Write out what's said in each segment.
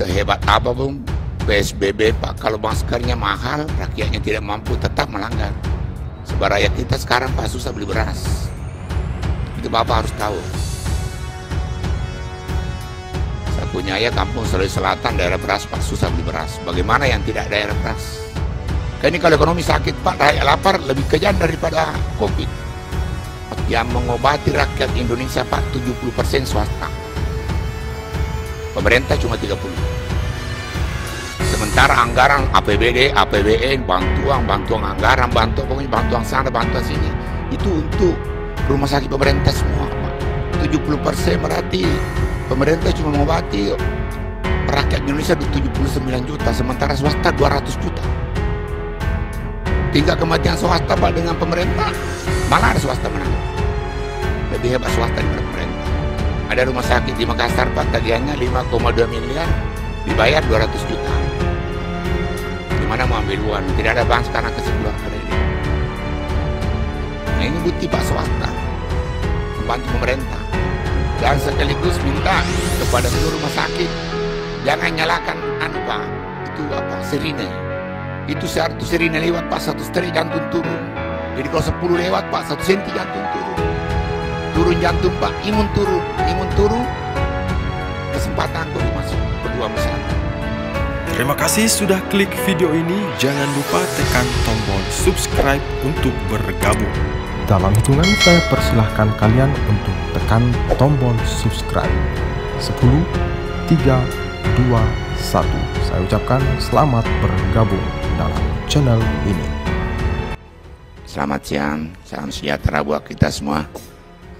Sehebat apapun PSBB Pak, kalau maskernya mahal, rakyatnya tidak mampu, tetap melanggar. Sebab rakyat kita sekarang Pak susah beli beras. Itu Bapak harus tahu. Saya punya ayah kampung Sulawesi Selatan, daerah beras Pak, susah beli beras. Bagaimana yang tidak daerah beras? Ini kalau ekonomi sakit Pak, rakyat lapar lebih kejam daripada COVID. Yang mengobati rakyat Indonesia Pak 70% swasta. Pemerintah cuma 30%. Sementara anggaran APBD, APBN, bantuan anggaran, pokoknya bantuan sana, bantuan sini, itu untuk rumah sakit pemerintah semua Pak. 70% berarti pemerintah cuma mengobati rakyat Indonesia 79 juta, sementara swasta 200 juta. Tingkat kematian swasta Pak dengan pemerintah, malah ada swasta menang. Lebih hebat swasta daripada pemerintah. Ada rumah sakit di Makassar Pak, tagihannya 5,2 miliar, dibayar 200 juta. Gimana mau ambil uang? Tidak ada bank sekarang kasih keluar ke ini. Nah ini bukti Pak, swasta membantu pemerintah. Dan sekaligus minta kepada seluruh rumah sakit, jangan nyalakan Pak, itu apa, sirine. Itu satu sirine lewat Pak, 1 seri jantung turun. Jadi kalau 10 lewat Pak, 1 senti jantung turun. Turun jantung Pak, imun turun, kesempatan aku masuk kedua besar. Terima kasih sudah klik video ini. Jangan lupa tekan tombol subscribe untuk bergabung. Dalam hitungan saya persilahkan kalian untuk tekan tombol subscribe. 10, 3, 2, 1. Saya ucapkan selamat bergabung dalam channel ini. Selamat siang, salam sejahtera buat kita semua.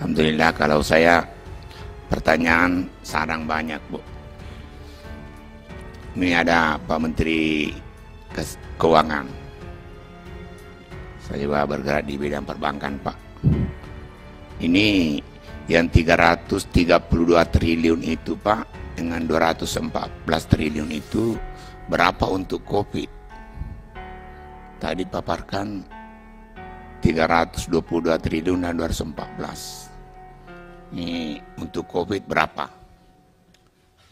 Alhamdulillah, kalau saya pertanyaan sarang banyak Bu. Ini ada Pak Menteri Keuangan. Saya juga bergerak di bidang perbankan Pak. Ini yang 332 triliun itu Pak, dengan 214 triliun itu berapa untuk COVID? Tadi paparkan 322 triliun dan 214. Ini untuk COVID berapa?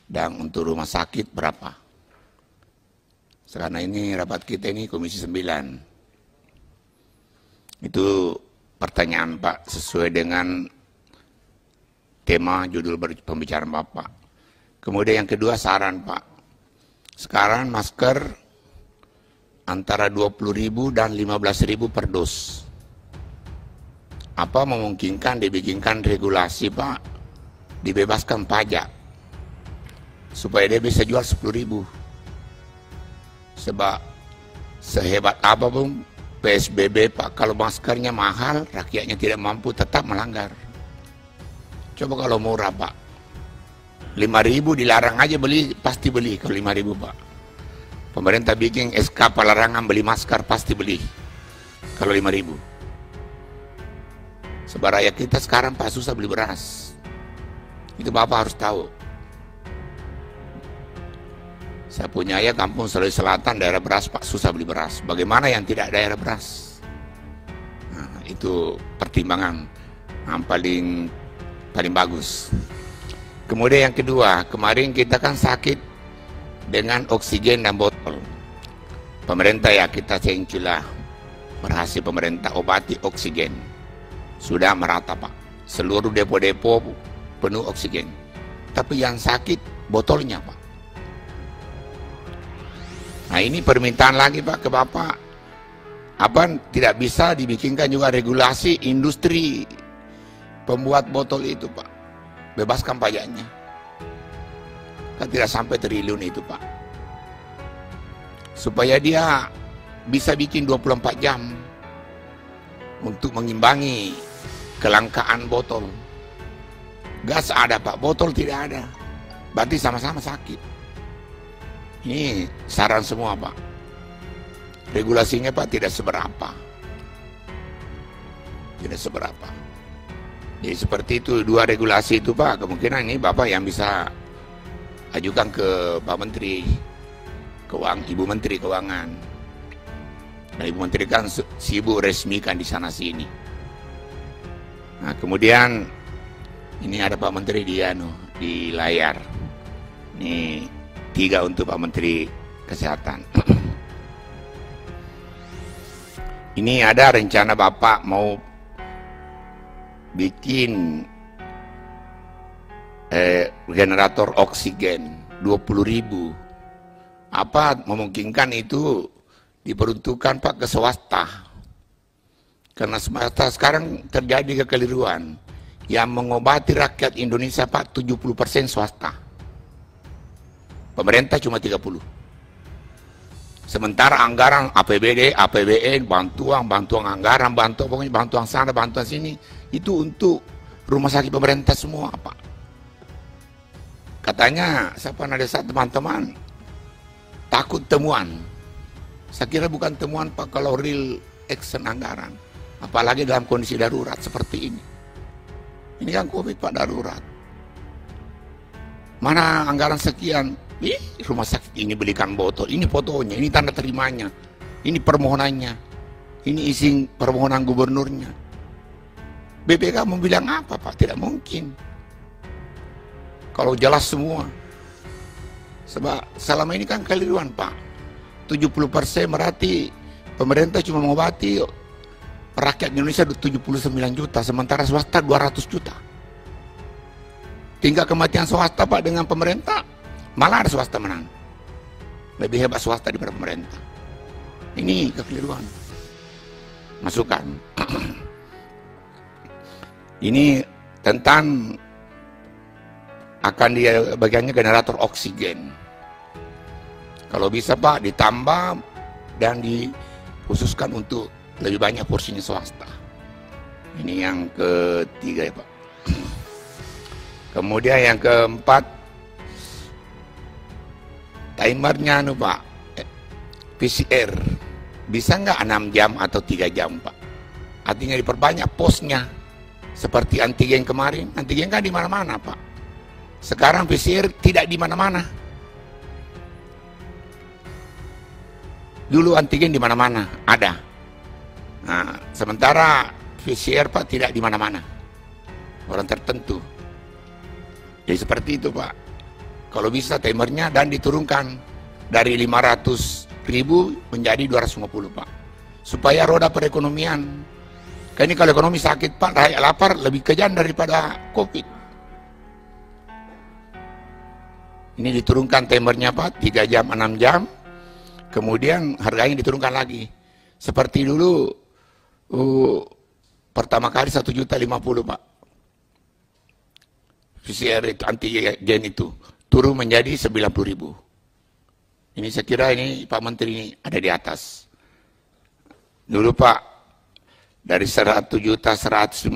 Dan untuk rumah sakit berapa? Sekarang ini rapat kita ini Komisi 9. Itu pertanyaan Pak sesuai dengan tema judul pembicaraan Bapak. Kemudian yang kedua saran Pak. Sekarang masker antara 20.000 dan 15.000 per dos. Apa memungkinkan dibikinkan regulasi Pak, dibebaskan pajak supaya dia bisa jual 10.000. Sebab sehebat apapun PSBB Pak, kalau maskernya mahal, rakyatnya tidak mampu, tetap melanggar. Coba kalau murah Pak, 5.000 dilarang aja beli, pasti beli kalau 5.000 Pak. Pemerintah bikin SK pelarangan beli masker, pasti beli kalau 5.000. Sebab rakyat kita sekarang Pak susah beli beras. Itu Bapak harus tahu. Saya punya ayah kampung Sulawesi Selatan, daerah beras Pak, susah beli beras. Bagaimana yang tidak daerah beras? Nah, itu pertimbangan yang paling bagus. Kemudian yang kedua, kemarin kita kan sakit dengan oksigen dan botol. Pemerintah ya kita sengkilah berhasil pemerintah obati oksigen. Sudah merata Pak, seluruh depo-depo penuh oksigen. Tapi yang sakit botolnya Pak. Nah ini permintaan lagi Pak ke Bapak. Apa tidak bisa dibikinkan juga regulasi industri pembuat botol itu Pak. Bebaskan pajaknya. Kan tidak sampai triliun itu Pak. Supaya dia bisa bikin 24 jam untuk mengimbangi kelangkaan botol. Gas ada Pak, botol tidak ada. Berarti sama-sama sakit. Ini saran semua Pak. Regulasinya Pak tidak seberapa. Tidak seberapa. Jadi seperti itu, dua regulasi itu Pak, kemungkinan ini Bapak yang bisa ajukan ke Pak Menteri Keuangan, Ibu Menteri Keuangan. Nah, Ibu Menteri kan sibuk resmikan di sana sini. Nah, kemudian ini ada Pak Menteri di layar. Ini 3 untuk Pak Menteri Kesehatan. Ini ada rencana Bapak mau bikin generator oksigen 20.000. Apa memungkinkan itu diperuntukkan Pak ke swasta? Karena swasta sekarang terjadi kekeliruan. Yang mengobati rakyat Indonesia Pak 70% swasta. Pemerintah cuma 30%. Sementara anggaran APBD, APBN, bantuan anggaran, pokoknya bantuan sana, bantuan sini, itu untuk rumah sakit pemerintah semua, Pak. Katanya, siapa ada satu teman-teman, takut temuan. Saya kira bukan temuan, Pak, kalau real action anggaran. Apalagi dalam kondisi darurat seperti ini. Ini kan COVID, Pak, darurat. Mana anggaran sekian? Rumah sakit ini belikan botol, ini fotonya, ini tanda terimanya, ini permohonannya, ini isi permohonan gubernurnya. BPK mau bilang apa, Pak? Tidak mungkin. Kalau jelas semua. Sebab selama ini kan keliruan, Pak. 70% berarti pemerintah cuma mengobati rakyat Indonesia 79 juta, sementara swasta 200 juta. Tingkat kematian swasta, Pak, dengan pemerintah, malah ada swasta menang. Lebih hebat swasta daripada pemerintah. Ini kekeliruan. Masukan. Ini tentang akan dia bagiannya generator oksigen. Kalau bisa, Pak, ditambah dan dikhususkan untuk lebih banyak porsinya swasta. Ini yang ketiga ya, Pak. Kemudian yang keempat, timernya Pak, PCR bisa nggak 6 jam atau 3 jam, Pak? Artinya diperbanyak posnya, seperti antigen kemarin. Antigen kan di mana-mana, Pak. Sekarang PCR tidak di mana-mana. Dulu antigen di mana-mana ada. Nah, sementara PCR, Pak, tidak di mana-mana. Orang tertentu. Jadi seperti itu, Pak. Kalau bisa timernya dan diturunkan dari 500.000 menjadi 250, Pak. Supaya roda perekonomian. Karena ini kalau ekonomi sakit, Pak, rakyat lapar lebih kejam daripada COVID. Ini diturunkan timernya, Pak, 3 jam, 6 jam. Kemudian harganya diturunkan lagi. Seperti dulu, pertama kali 1.050.000, Pak. PCR itu, antigen itu turun menjadi 90.000. Ini saya kira ini Pak Menteri ini ada di atas. Dulu, Pak, dari 100.150.000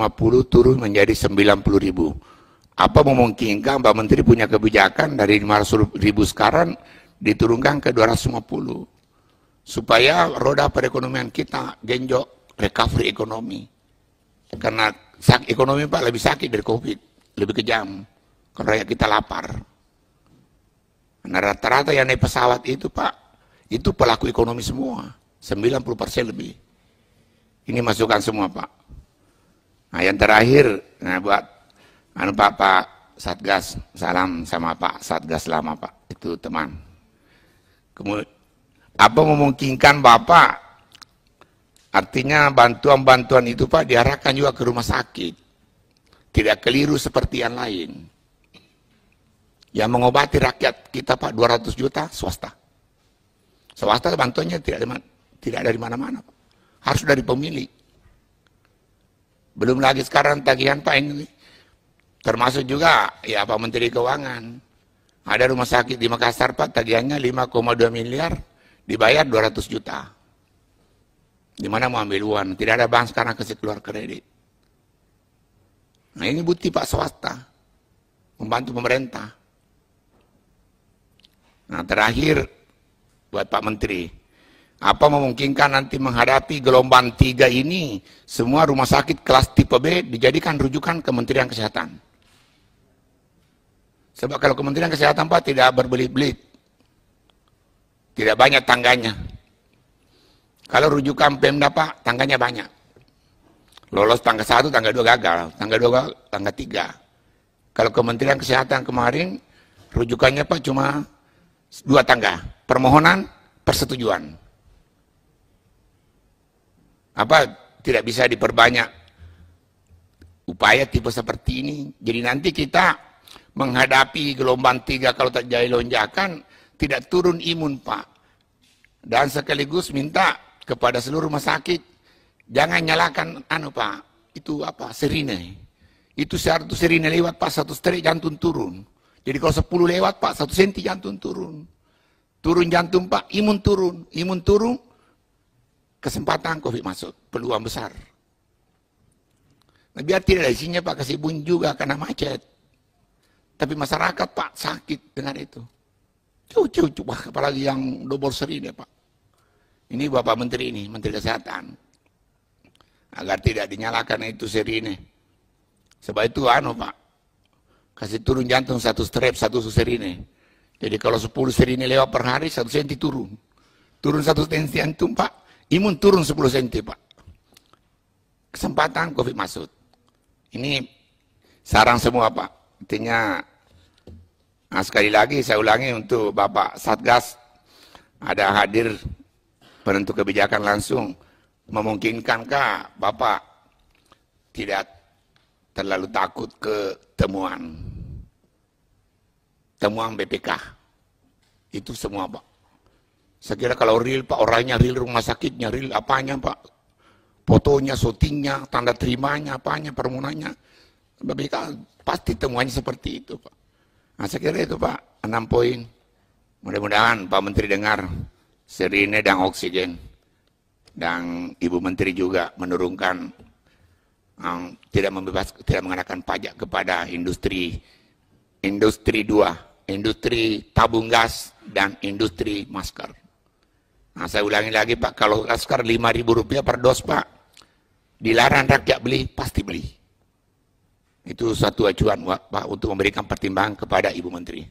turun menjadi 90.000. Apa memungkinkan Pak Menteri punya kebijakan dari 500.000 sekarang diturunkan ke 250 supaya roda perekonomian kita genjot, recovery ekonomi. Karena ekonomi, Pak, lebih sakit dari COVID, lebih kejam kalau rakyat kita lapar. Nah, rata-rata yang naik pesawat itu, Pak, itu pelaku ekonomi semua, 90% lebih. Ini masukan semua, Pak. Nah, yang terakhir, nah, buat Pak Satgas, salam sama Pak Satgas lama, Pak, itu teman. Kemudian, apa memungkinkan Bapak, artinya bantuan-bantuan itu, Pak, diarahkan juga ke rumah sakit. Tidak keliru seperti yang lain. Yang mengobati rakyat kita, Pak, 200 juta swasta. Swasta bantuannya tidak dari mana-mana, Pak. Harus dari pemilik. Belum lagi sekarang tagihan, Pak, ini. Termasuk juga, ya, Pak Menteri Keuangan. Ada rumah sakit di Makassar, Pak, tagihannya 5,2 miliar, dibayar 200 juta. Di mana mau ambil uang? Tidak ada bank sekarang kasih keluar kredit. Nah, ini bukti, Pak, swasta membantu pemerintah. Nah, terakhir buat Pak Menteri, apa memungkinkan nanti menghadapi gelombang 3 ini semua rumah sakit kelas tipe B dijadikan rujukan Kementerian Kesehatan? Sebab kalau Kementerian Kesehatan, Pak, tidak berbelit-belit, tidak banyak tangganya. Kalau rujukan Pemda, Pak, tangganya banyak. Lolos tangga 1, tangga 2 gagal, tangga 2, tangga 3. Kalau Kementerian Kesehatan kemarin, rujukannya, Pak, cuma dua tangga, permohonan, persetujuan. Apa tidak bisa diperbanyak upaya tipe seperti ini? Jadi nanti kita menghadapi gelombang 3 kalau terjadi lonjakan, tidak turun imun, Pak. Dan sekaligus minta kepada seluruh rumah sakit, jangan nyalakan Pak, itu apa, sirine. Itu satu sirine lewat, Pak, 1 strik jantung turun. Jadi kalau 10 lewat, Pak, 1 senti jantung turun. Turun jantung, Pak, imun turun. Imun turun, kesempatan COVID masuk, peluang besar. Nah, biar tidak ada isinya, Pak, kasih bunyi juga karena macet. Tapi masyarakat, Pak, sakit dengan itu. Coba apalagi yang double sirine, Pak. Ini Bapak Menteri ini, Menteri Kesehatan. Agar tidak dinyalakan itu sirine. Sebab itu Pak, kasih turun jantung 1 strep, 1 sirine. Jadi kalau 10 sirine lewat per hari, 1 senti turun. Turun 1 senti jantung, Pak, imun turun 10 senti, Pak. Kesempatan COVID masuk. Ini sarang semua, Pak. Intinya, sekali lagi saya ulangi untuk Bapak Satgas, ada hadir penentu kebijakan langsung, memungkinkankah Bapak tidak terlalu takut ke temuan BPK? Itu semua, Pak. Saya kira kalau real, Pak, orangnya real, rumah sakitnya real, apanya, Pak, fotonya, syutingnya, tanda terimanya, apanya, permohonannya, BPK pasti temuannya seperti itu, Pak. Nah, saya kira itu, Pak, 6 poin. Mudah-mudahan Pak Menteri dengar, sirine dan oksigen. Dan Ibu Menteri juga menurunkan tidak mengenakan pajak kepada industri 2, industri tabung gas dan industri masker. Nah, saya ulangi lagi, Pak, kalau masker Rp5.000 per dos, Pak, dilarang rakyat beli, pasti beli. Itu satu acuan, Pak, untuk memberikan pertimbangan kepada Ibu Menteri.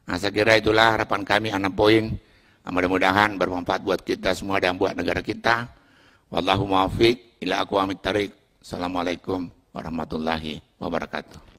Nah, saya kira itulah harapan kami 6 poin. Mudah-mudahan bermanfaat buat kita semua dan buat negara kita. Wallahu muwaffiq ila aqwamit thariq. Assalamualaikum warahmatullahi wabarakatuh.